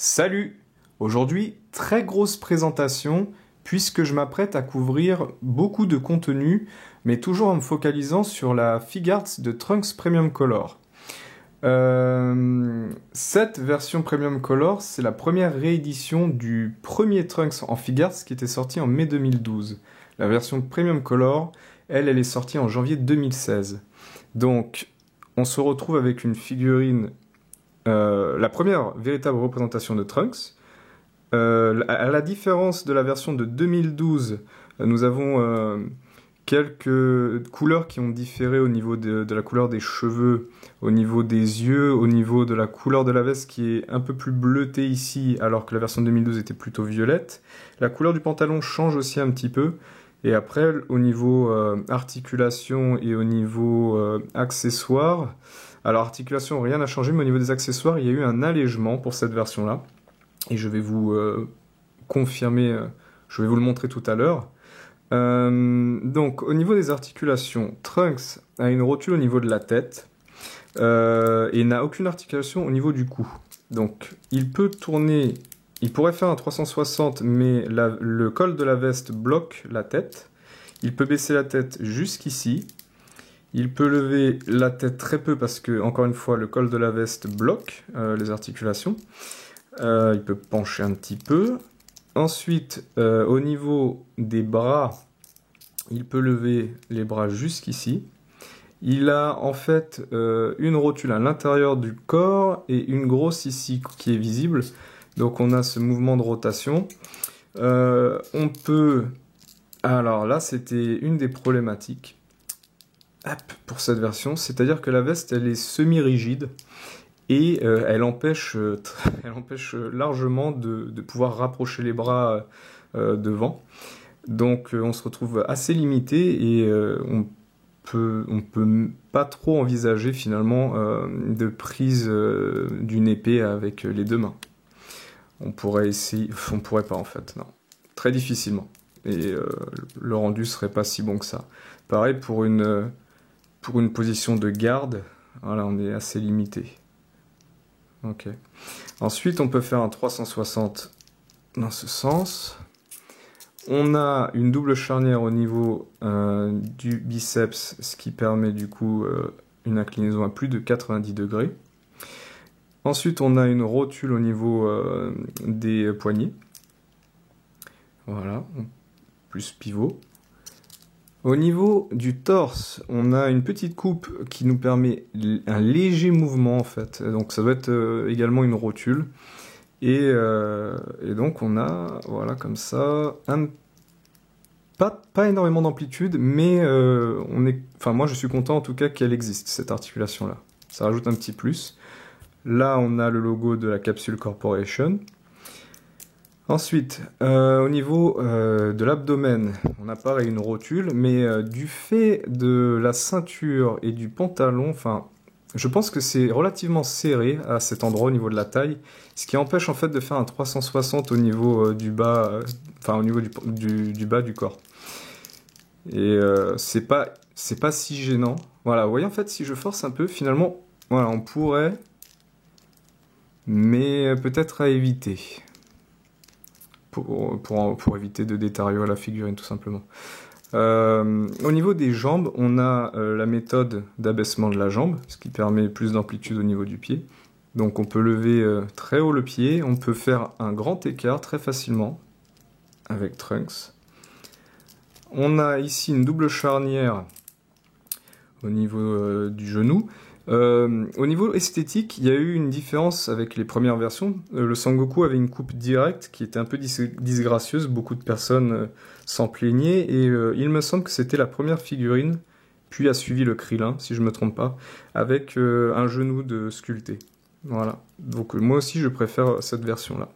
Salut! Aujourd'hui, très grosse présentation puisque je m'apprête à couvrir beaucoup de contenu, mais toujours en me focalisant sur la Figuarts de Trunks Premium Color. Cette version Premium Color, c'est la première réédition du premier Trunks en Figuarts qui était sorti en mai 2012. La version Premium Color, elle est sortie en janvier 2016. Donc, on se retrouve avec une figurine, la première véritable représentation de Trunks. À la différence de la version de 2012, nous avons quelques couleurs qui ont différé au niveau de la couleur des cheveux, au niveau des yeux, au niveau de la couleur de la veste qui est un peu plus bleutée ici, alors que la version de 2012 était plutôt violette. La couleur du pantalon change aussi un petit peu. Et après, au niveau articulation et au niveau accessoires, alors articulation, rien n'a changé, mais au niveau des accessoires, il y a eu un allègement pour cette version-là. Et je vais vous confirmer, je vais vous le montrer tout à l'heure. Donc, au niveau des articulations, Trunks a une rotule au niveau de la tête et n'a aucune articulation au niveau du cou. Donc, il peut tourner, il pourrait faire un 360, mais le col de la veste bloque la tête. Il peut baisser la tête jusqu'ici. Il peut lever la tête très peu parce que, encore une fois, le col de la veste bloque les articulations. Il peut pencher un petit peu. Ensuite, au niveau des bras, il peut lever les bras jusqu'ici. Il a en fait une rotule à l'intérieur du corps et une grosse ici qui est visible. Donc on a ce mouvement de rotation. On peut... Alors là, c'était une des problématiques pour cette version. C'est-à-dire que la veste, elle est semi-rigide. Et elle empêche largement de pouvoir rapprocher les bras devant. Donc on se retrouve assez limité et on peut pas trop envisager finalement de prise d'une épée avec les deux mains. On pourrait essayer, on pourrait pas en fait, non. Très difficilement. Et le rendu serait pas si bon que ça. Pareil pour une position de garde, voilà, on est assez limité. Ok. Ensuite, on peut faire un 360 dans ce sens. On a une double charnière au niveau du biceps, ce qui permet du coup une inclinaison à plus de 90 degrés. Ensuite, on a une rotule au niveau des poignets. Voilà, plus pivot. Au niveau du torse, on a une petite coupe qui nous permet un léger mouvement en fait. Donc ça doit être également une rotule. Et donc on a, voilà, comme ça, pas énormément d'amplitude, mais moi je suis content en tout cas qu'elle existe, cette articulation-là. Ça rajoute un petit plus. Là on a le logo de la Capsule Corporation. Ensuite, au niveau de l'abdomen, on a pareil une rotule, mais du fait de la ceinture et du pantalon, je pense que c'est relativement serré à cet endroit au niveau de la taille, ce qui empêche en fait de faire un 360 au niveau du bas, au niveau du bas du corps. Et c'est pas si gênant. Voilà, vous voyez en fait, si je force un peu, finalement, voilà, on pourrait, mais peut-être à éviter. Pour éviter de détériorer la figurine tout simplement. Au niveau des jambes, on a la méthode d'abaissement de la jambe, ce qui permet plus d'amplitude au niveau du pied. Donc on peut lever très haut le pied, on peut faire un grand écart très facilement avec Trunks. On a ici une double charnière au niveau du genou. Au niveau esthétique, il y a eu une différence avec les premières versions. Le Sangoku avait une coupe directe qui était un peu disgracieuse, beaucoup de personnes s'en plaignaient, et il me semble que c'était la première figurine, puis a suivi le Krillin, si je ne me trompe pas, avec un genou de sculpté. Voilà, donc moi aussi je préfère cette version-là.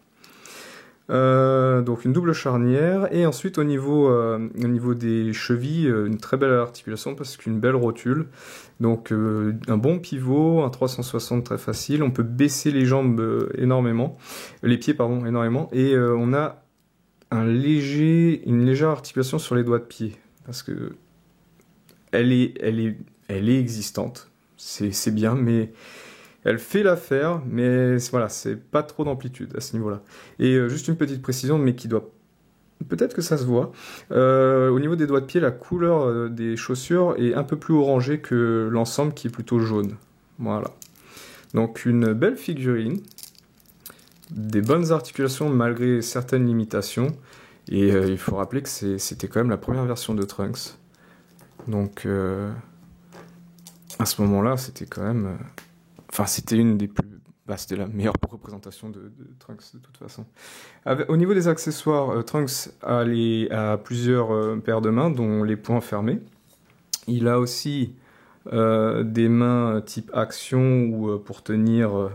Donc une double charnière, et ensuite au niveau des chevilles, une très belle articulation parce qu'une belle rotule. Donc un bon pivot, un 360 très facile, on peut baisser les jambes énormément, les pieds pardon énormément, et on a une légère articulation sur les doigts de pied, parce que elle est existante, c'est bien, mais Elle fait l'affaire, mais voilà, c'est pas trop d'amplitude à ce niveau-là. Et juste une petite précision, mais qui doit... Peut-être que ça se voit. Au niveau des doigts de pied, la couleur des chaussures est un peu plus orangée que l'ensemble qui est plutôt jaune. Voilà. Donc une belle figurine, des bonnes articulations malgré certaines limitations. Et il faut rappeler que c'était quand même la première version de Trunks. Donc à ce moment-là, c'était quand même... Enfin, c'était une des plus... Bah, c'était la meilleure représentation de Trunks de toute façon. Au niveau des accessoires, Trunks a plusieurs paires de mains, dont les poings fermés. Il a aussi des mains type action ou pour tenir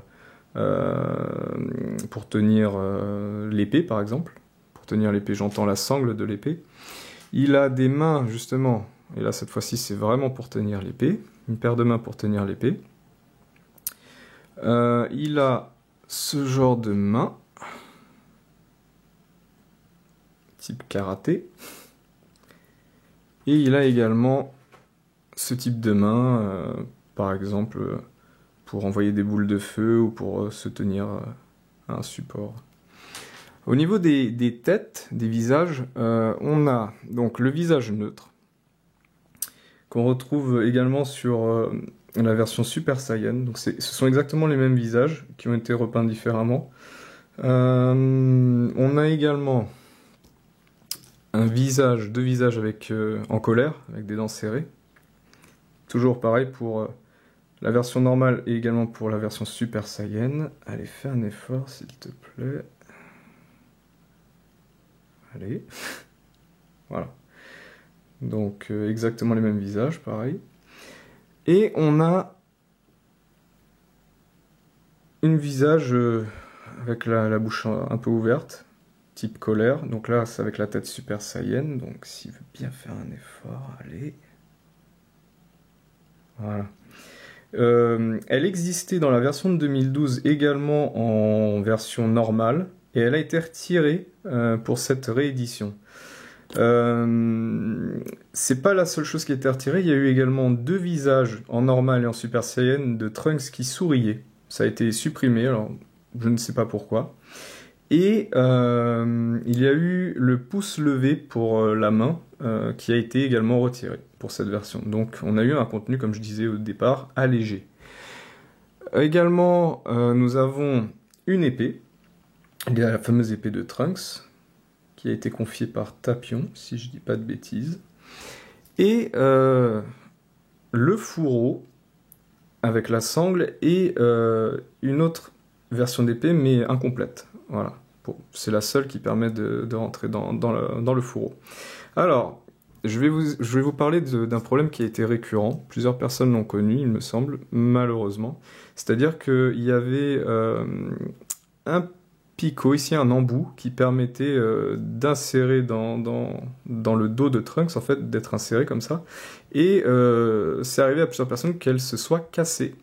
l'épée par exemple. Pour tenir l'épée, j'entends la sangle de l'épée. Il a des mains justement, et là cette fois-ci c'est vraiment pour tenir l'épée. Une paire de mains pour tenir l'épée. Il a ce genre de main, type karaté, et il a également ce type de main, par exemple pour envoyer des boules de feu ou pour se tenir à un support. Au niveau des têtes, des visages, on a donc le visage neutre, qu'on retrouve également sur... la version Super Saiyan, donc ce sont exactement les mêmes visages qui ont été repeints différemment. On a également deux visages en colère, avec des dents serrées. Toujours pareil pour la version normale et également pour la version Super Saiyan. Allez, fais un effort s'il te plaît. Allez. Voilà. Donc exactement les mêmes visages, pareil. Et on a un visage avec la bouche un peu ouverte, type colère. Donc là, c'est avec la tête Super Saiyan. Donc s'il veut bien faire un effort, allez. Voilà. Elle existait dans la version de 2012 également en version normale. Et elle a été retirée pour cette réédition. C'est pas la seule chose qui a été retirée, il y a eu également deux visages en normal et en Super Saiyan de Trunks qui souriaient. Ça a été supprimé, alors je ne sais pas pourquoi. Et il y a eu le pouce levé pour la main qui a été également retiré pour cette version. Donc on a eu un contenu, comme je disais au départ, allégé. Également, nous avons une épée, la fameuse épée de Trunks, qui a été confié par Tapion, si je dis pas de bêtises. Et le fourreau, avec la sangle, et une autre version d'épée, mais incomplète. Voilà. Bon, c'est la seule qui permet de rentrer dans le fourreau. Alors, je vais vous parler d'un problème qui a été récurrent. Plusieurs personnes l'ont connu, il me semble, malheureusement. C'est-à-dire qu'il y avait un picot, ici un embout, qui permettait d'insérer dans le dos de Trunks, en fait, d'être inséré comme ça. Et c'est arrivé à plusieurs personnes qu'elle se soit cassée.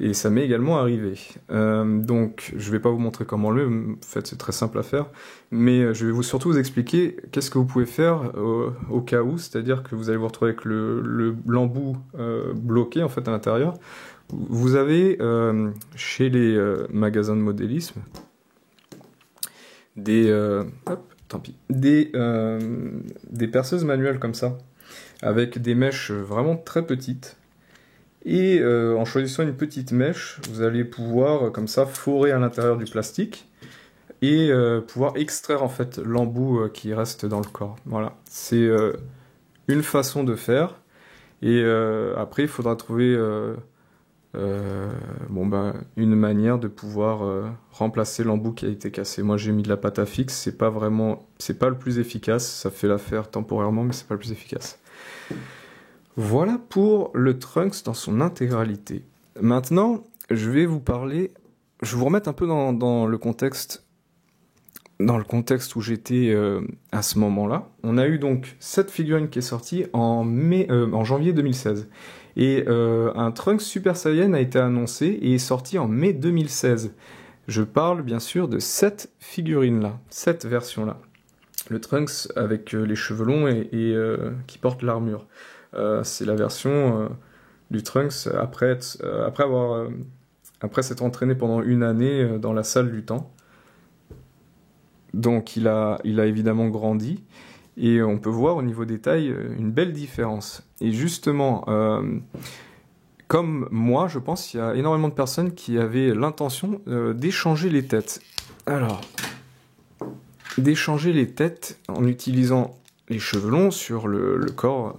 Et ça m'est également arrivé. Donc, je ne vais pas vous montrer comment le faire, en fait, c'est très simple à faire. Mais je vais surtout vous expliquer qu'est-ce que vous pouvez faire au cas où, c'est-à-dire que vous allez vous retrouver avec l'embout bloqué, en fait, à l'intérieur. Vous avez, chez les magasins de modélisme, des perceuses manuelles comme ça, avec des mèches vraiment très petites. Et en choisissant une petite mèche, vous allez pouvoir comme ça forer à l'intérieur du plastique et pouvoir extraire en fait l'embout qui reste dans le corps. Voilà, c'est une façon de faire. Et après, il faudra trouver une manière de pouvoir remplacer l'embout qui a été cassé. Moi, j'ai mis de la pâte à fixe. C'est pas le plus efficace. Ça fait l'affaire temporairement, mais c'est pas le plus efficace. Voilà pour le Trunks dans son intégralité. Maintenant, je vais vous remettre un peu dans le contexte où j'étais à ce moment-là. On a eu donc cette figurine qui est sortie en janvier 2016. Et un Trunks Super Saiyan a été annoncé et est sorti en mai 2016. Je parle bien sûr de cette figurine-là, cette version-là. Le Trunks avec les cheveux longs et qui porte l'armure. C'est la version du Trunks après avoir après s'être entraîné pendant une année dans la salle du temps. Donc il a évidemment grandi, et on peut voir au niveau des tailles une belle différence. Et justement, comme moi, je pense qu'il y a énormément de personnes qui avaient l'intention d'échanger les têtes. Alors, d'échanger les têtes en utilisant les cheveux longs sur le corps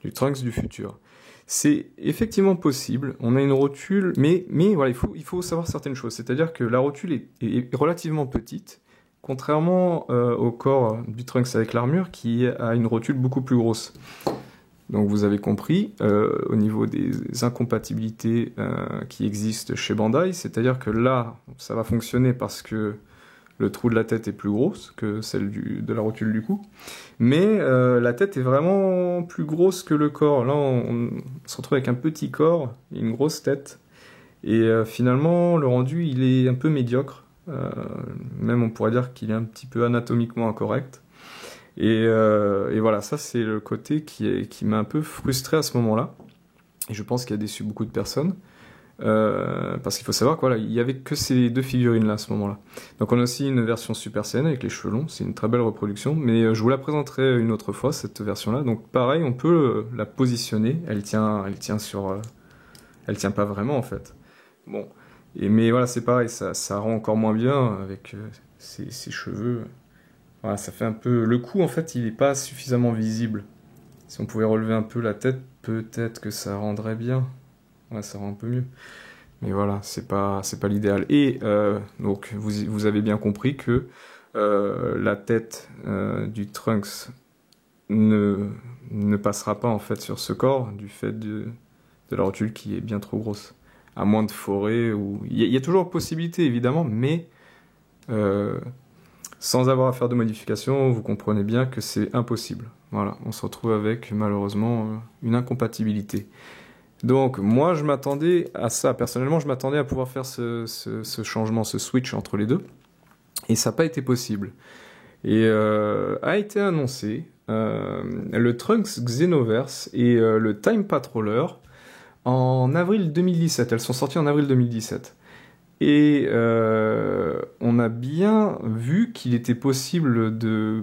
du Trunks du futur. C'est effectivement possible, on a une rotule, mais voilà, il faut savoir certaines choses. C'est-à-dire que la rotule est relativement petite, contrairement au corps du Trunks avec l'armure qui a une rotule beaucoup plus grosse. Donc vous avez compris, au niveau des incompatibilités qui existent chez Bandai, c'est-à-dire que là, ça va fonctionner parce que le trou de la tête est plus grosse que celle de la rotule du cou, mais la tête est vraiment plus grosse que le corps. Là, on se retrouve avec un petit corps et une grosse tête, et finalement, le rendu, il est un peu médiocre. Même on pourrait dire qu'il est un petit peu anatomiquement incorrect. Et voilà, ça c'est le côté qui m'a un peu frustré à ce moment-là. Et je pense qu'il a déçu beaucoup de personnes. Parce qu'il faut savoir qu'il voilà, n'y avait que ces deux figurines-là à ce moment-là. Donc on a aussi une version Super Saiyan avec les cheveux longs, c'est une très belle reproduction, mais je vous la présenterai une autre fois, cette version-là. Donc pareil, on peut la positionner, elle tient sur... elle tient pas vraiment en fait. Bon, mais voilà, c'est pareil, ça rend encore moins bien avec ces cheveux. Voilà, ça fait un peu... Le cou, en fait, il n'est pas suffisamment visible. Si on pouvait relever un peu la tête, peut-être que ça rendrait bien. Ouais, ça rend un peu mieux. Mais voilà, c'est pas l'idéal. Et donc, vous avez bien compris que la tête du Trunks ne passera pas, en fait, sur ce corps, du fait de la rotule qui est bien trop grosse. À moins de forer, ou... Il y a toujours possibilité, évidemment, mais... sans avoir à faire de modifications, vous comprenez bien que c'est impossible. Voilà, on se retrouve avec malheureusement une incompatibilité. Donc moi je m'attendais à ça, personnellement je m'attendais à pouvoir faire ce changement, ce switch entre les deux, et ça n'a pas été possible. Et a été annoncé le Trunks Xenoverse et le Time Patroller en avril 2017, elles sont sorties en avril 2017. Et on a bien vu qu'il était possible de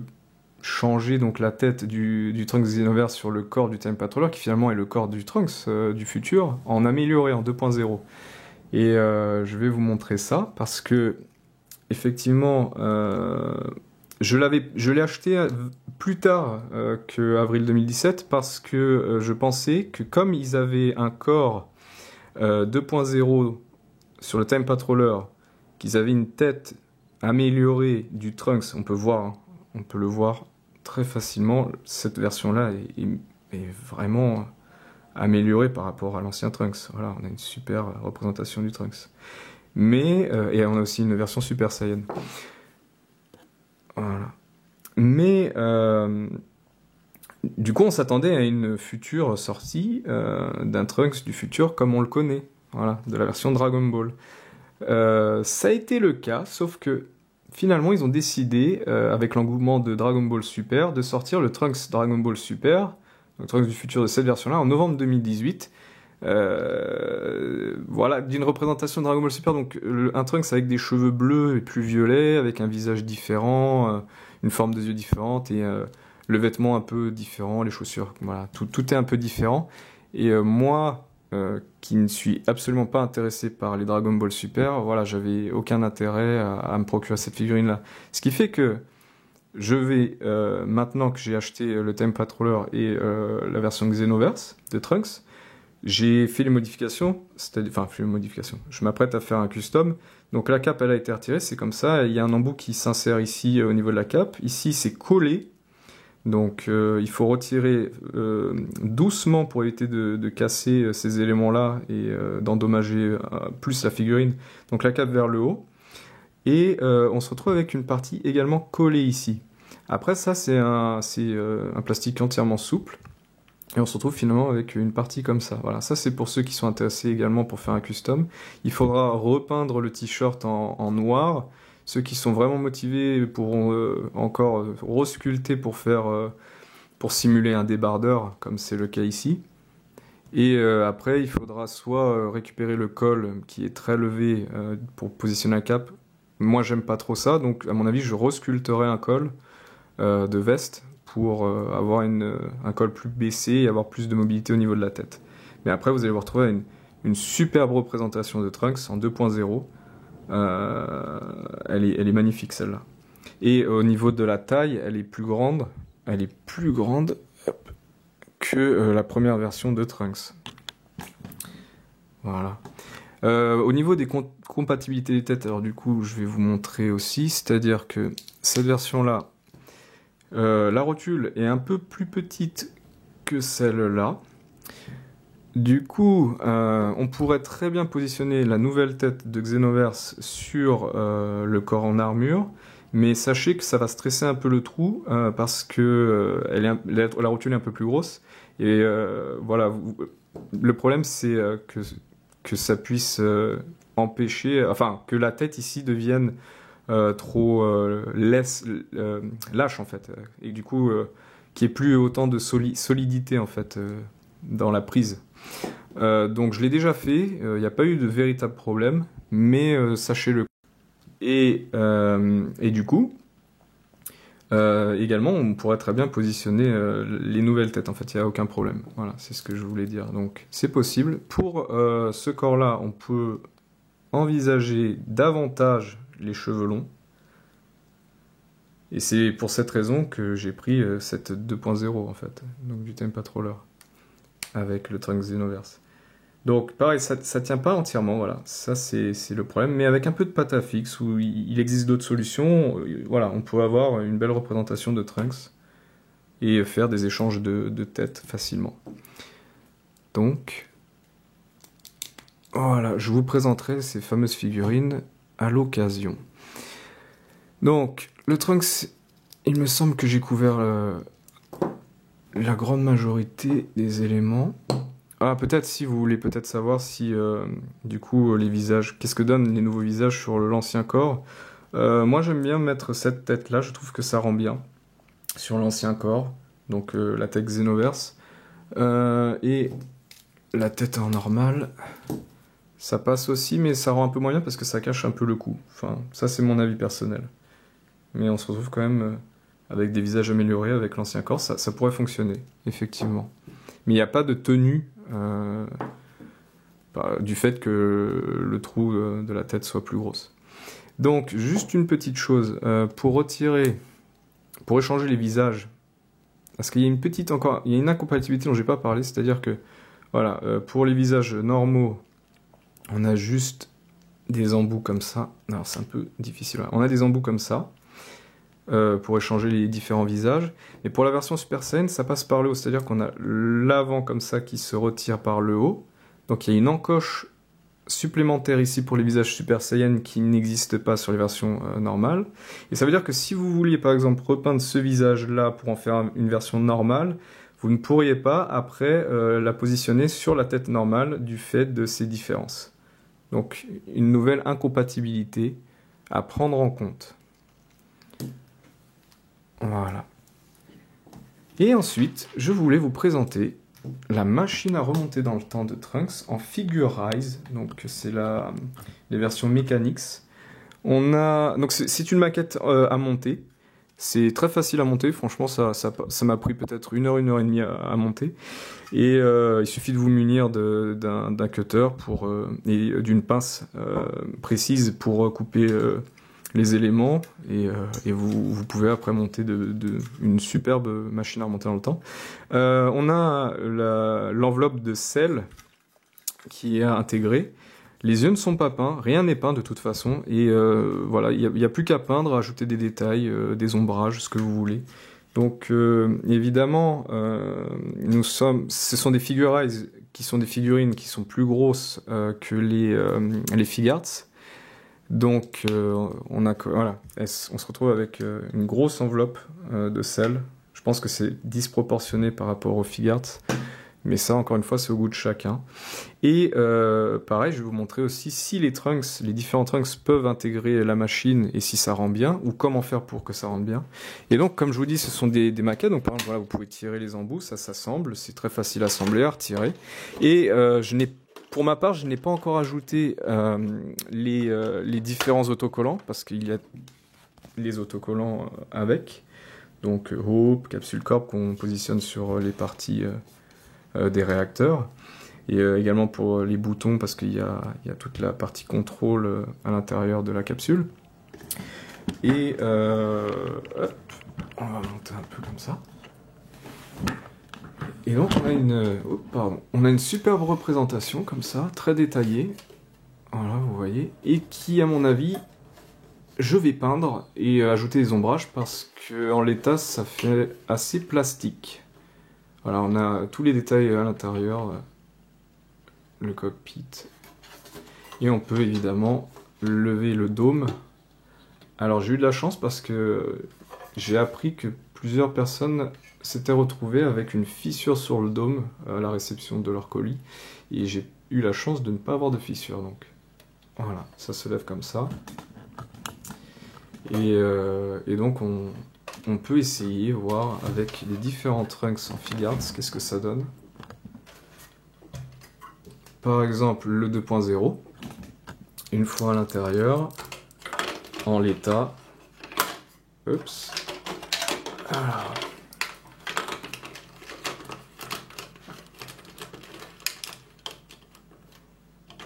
changer donc la tête du Trunks Xenoverse sur le corps du Time Patroller, qui finalement est le corps du Trunks du futur, en amélioré, en 2.0. Et je vais vous montrer ça, parce que, effectivement, je l'ai acheté plus tard que avril 2017, parce que je pensais que comme ils avaient un corps 2.0 sur le Time Patroller, qu'ils avaient une tête améliorée du Trunks, on peut le voir très facilement, cette version-là est vraiment améliorée par rapport à l'ancien Trunks. Voilà, on a une super représentation du Trunks. Mais, et on a aussi une version Super Saiyan. Voilà. Mais, du coup, on s'attendait à une future sortie d'un Trunks du futur comme on le connaît. Voilà, de la version Dragon Ball. Ça a été le cas, sauf que finalement ils ont décidé, avec l'engouement de Dragon Ball Super, de sortir le Trunks Dragon Ball Super, le Trunks du futur de cette version-là, en novembre 2018. Voilà, d'une représentation de Dragon Ball Super, donc un Trunks avec des cheveux bleus et plus violets, avec un visage différent, une forme des yeux différente, et le vêtement un peu différent, les chaussures, voilà, tout est un peu différent. Et moi... qui ne suis absolument pas intéressé par les Dragon Ball Super, voilà, j'avais aucun intérêt à me procurer cette figurine-là. Ce qui fait que je vais, maintenant que j'ai acheté le Time Patroller et la version Xenoverse de Trunks, j'ai fait les modifications, je m'apprête à faire un custom, donc la cape elle a été retirée, c'est comme ça, il y a un embout qui s'insère ici au niveau de la cape, ici c'est collé, donc il faut retirer doucement pour éviter de casser ces éléments-là et d'endommager plus la figurine. Donc la cape vers le haut. Et on se retrouve avec une partie également collée ici. Après ça c'est un plastique entièrement souple. Et on se retrouve finalement avec une partie comme ça. Voilà, ça c'est pour ceux qui sont intéressés également pour faire un custom. Il faudra repeindre le t-shirt en noir. Ceux qui sont vraiment motivés pourront encore resculpter pour simuler un débardeur, comme c'est le cas ici. Et après, il faudra soit récupérer le col qui est très levé pour positionner un cap. Moi, j'aime pas trop ça, donc à mon avis, je resculpterai un col de veste pour avoir un col plus baissé et avoir plus de mobilité au niveau de la tête. Mais après, vous allez vous retrouver à une superbe représentation de Trunks en 2.0. Elle est magnifique celle-là. Et au niveau de la taille, elle est plus grande. Elle est plus grande que la première version de Trunks. Voilà. Au niveau des compatibilités des têtes, alors du coup, je vais vous montrer aussi, c'est-à-dire que cette version-là, la rotule est un peu plus petite que celle-là. Du coup, on pourrait très bien positionner la nouvelle tête de Xenoverse sur le corps en armure, mais sachez que ça va stresser un peu le trou parce que la rotule est un peu plus grosse. Et voilà, le problème c'est que ça puisse empêcher, enfin que la tête ici devienne trop lâche en fait, et du coup qu'il n'y ait plus autant de solidité en fait dans la prise. Donc je l'ai déjà fait, il n'y a pas eu de véritable problème, mais sachez-le. Et du coup, également, on pourrait très bien positionner les nouvelles têtes, en fait, il n'y a aucun problème. Voilà, c'est ce que je voulais dire. Donc c'est possible. Pour ce corps-là, on peut envisager davantage les cheveux longs. Et c'est pour cette raison que j'ai pris cette 2.0 en fait, donc du Time Patroller, avec le Trunks Xenoverse. Donc pareil, ça tient pas entièrement, voilà, ça c'est le problème, mais avec un peu de patafix, où il existe d'autres solutions, voilà, on peut avoir une belle représentation de Trunks, et faire des échanges de têtes facilement. Donc, voilà, je vous présenterai ces fameuses figurines à l'occasion. Donc, le Trunks, il me semble que j'ai couvert la grande majorité des éléments. Ah, peut-être si vous voulez peut-être savoir si, du coup, les visages, qu'est-ce que donnent les nouveaux visages sur l'ancien corps. Moi, j'aime bien mettre cette tête-là, je trouve que ça rend bien sur l'ancien corps, donc la tête Xenoverse. Et la tête en normal, ça passe aussi, mais ça rend un peu moins bien parce que ça cache un peu le cou. Enfin, ça c'est mon avis personnel. Mais on se retrouve quand même avec des visages améliorés avec l'ancien corps, ça pourrait fonctionner, effectivement. Mais il n'y a pas de tenue du fait que le trou de la tête soit plus grosse. Donc, juste une petite chose, pour échanger les visages, parce qu'il y a il y a une incompatibilité dont j'ai pas parlé, c'est-à-dire que, voilà, pour les visages normaux, on a juste des embouts comme ça. Alors, c'est un peu difficile. On a des embouts comme ça, pour échanger les différents visages. Et pour la version Super Saiyan, ça passe par le haut, c'est-à-dire qu'on a l'avant comme ça qui se retire par le haut. Donc il y a une encoche supplémentaire ici pour les visages Super Saiyan qui n'existe pas sur les versions normales. Et ça veut dire que si vous vouliez par exemple repeindre ce visage-là pour en faire une version normale, vous ne pourriez pas après la positionner sur la tête normale du fait de ces différences. Donc une nouvelle incompatibilité à prendre en compte. Voilà. Et ensuite, je voulais vous présenter la machine à remonter dans le temps de Trunks en Figurize. Donc c'est les versions Mechanics. Donc c'est une maquette à monter. C'est très facile à monter. Franchement, ça m'a pris peut-être une heure et demie à monter. Et il suffit de vous munir d'un cutter et d'une pince précise pour couper les éléments, et vous pouvez après monter une superbe machine à remonter dans le temps. On a l'enveloppe de sel qui est intégrée. Les yeux ne sont pas peints, rien n'est peint de toute façon, et voilà, il n'y a plus qu'à peindre, ajouter des détails, des ombrages, ce que vous voulez. Donc évidemment, ce sont des Figurize qui sont des figurines qui sont plus grosses que les Figarts. Donc on se retrouve avec une grosse enveloppe de sel. Je pense que c'est disproportionné par rapport aux Figarts, Mais ça, encore une fois, c'est au goût de chacun. Et pareil, je vais vous montrer aussi si les différents trunks peuvent intégrer la machine et si ça rend bien, ou comment faire pour que ça rende bien. Et donc, comme je vous dis, ce sont des maquettes. Donc, par exemple, voilà, vous pouvez tirer les embouts, ça s'assemble. C'est très facile à assembler, à retirer. Et pour ma part, je n'ai pas encore ajouté les différents autocollants, parce qu'il y a les autocollants avec. Donc, Hope, Capsule Corp qu'on positionne sur les parties des réacteurs. Et également pour les boutons, parce qu'il y a toute la partie contrôle à l'intérieur de la capsule. Et hop, on va monter un peu comme ça. Et donc on a une superbe représentation comme ça, très détaillée. Voilà, vous voyez. Et qui, à mon avis, je vais peindre et ajouter des ombrages parce qu'en l'état, ça fait assez plastique. Voilà, on a tous les détails à l'intérieur, le cockpit. Et on peut évidemment lever le dôme. Alors j'ai eu de la chance parce que j'ai appris que plusieurs personnes s'étaient retrouvées avec une fissure sur le dôme à la réception de leur colis. Et j'ai eu la chance de ne pas avoir de fissure. Donc voilà, ça se lève comme ça. Et donc on peut essayer, voir avec les différents trunks en filigrane, qu'est-ce que ça donne. Par exemple, le 2.0, une fois à l'intérieur, en l'état. Oups. Alors.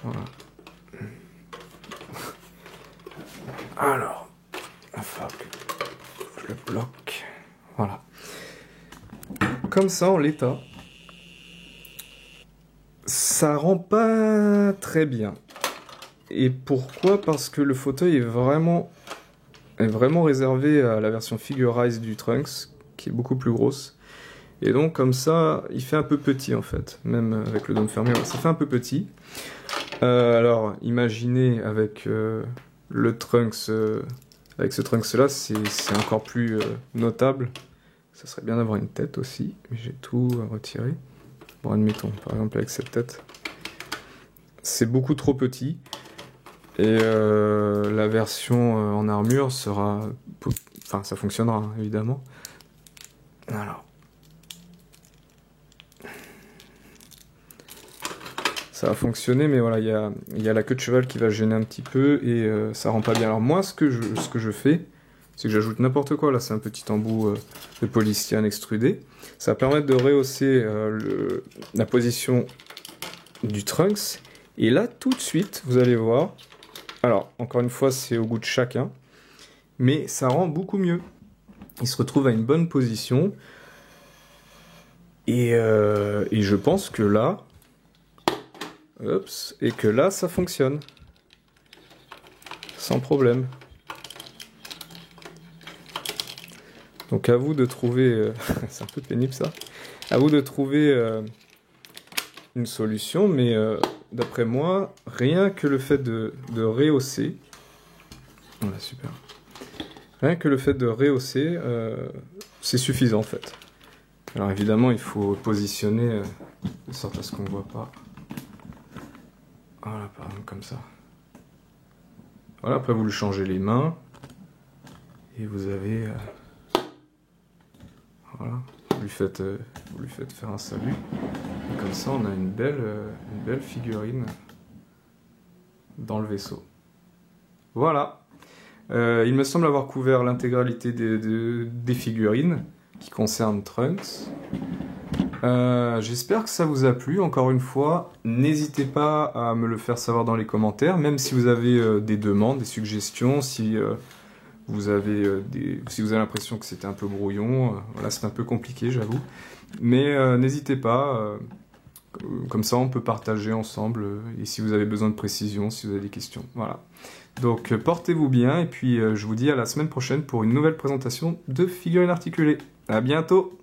Voilà. Alors, il va falloir que je le bloque. Voilà. Comme ça, en l'état, ça rend pas très bien. Et pourquoi? Parce que le fauteuil est vraiment réservé à la version Figurize du Trunks, qui est beaucoup plus grosse. Et donc, comme ça, il fait un peu petit, en fait. Même avec le dôme fermé, ça fait un peu petit. Alors, imaginez avec le Trunks... avec ce Trunks-là, c'est encore plus notable. Ça serait bien d'avoir une tête aussi, mais j'ai tout retiré. Bon, admettons, par exemple avec cette tête. C'est beaucoup trop petit. Et la version en armure sera... Enfin, ça fonctionnera, hein, évidemment. Alors. Ça va fonctionner, mais voilà, il y a la queue de cheval qui va gêner un petit peu et ça rend pas bien. Alors moi, ce que je fais, c'est que j'ajoute n'importe quoi. Là, c'est un petit embout de polystyrène extrudé. Ça va permettre de rehausser la position du Trunks. Et là, tout de suite, vous allez voir. Alors, encore une fois, c'est au goût de chacun. Mais ça rend beaucoup mieux. Il se retrouve à une bonne position. Et je pense que là... Oups, et que là, ça fonctionne. Sans problème. Donc à vous de trouver... c'est un peu pénible ça. À vous de trouver une solution, mais d'après moi, rien que le fait de rehausser... Voilà, super. Rien que le fait de rehausser, c'est suffisant en fait. Alors évidemment, il faut positionner de sorte à ce qu'on ne voit pas. Voilà, par exemple, comme ça. Voilà, après vous lui changez les mains. Et vous avez... voilà, vous lui faites faire un salut. Et comme ça, on a une belle figurine dans le vaisseau. Voilà. Il me semble avoir couvert l'intégralité des figurines qui concernent Trunks. J'espère que ça vous a plu. Encore une fois, n'hésitez pas à me le faire savoir dans les commentaires, même si vous avez des demandes, des suggestions, si vous avez l'impression que c'était un peu brouillon. Voilà, c'est un peu compliqué, j'avoue. Mais n'hésitez pas, comme ça on peut partager ensemble, et si vous avez besoin de précision, si vous avez des questions. Voilà. Donc portez-vous bien, et puis je vous dis à la semaine prochaine pour une nouvelle présentation de figurines articulées. À bientôt!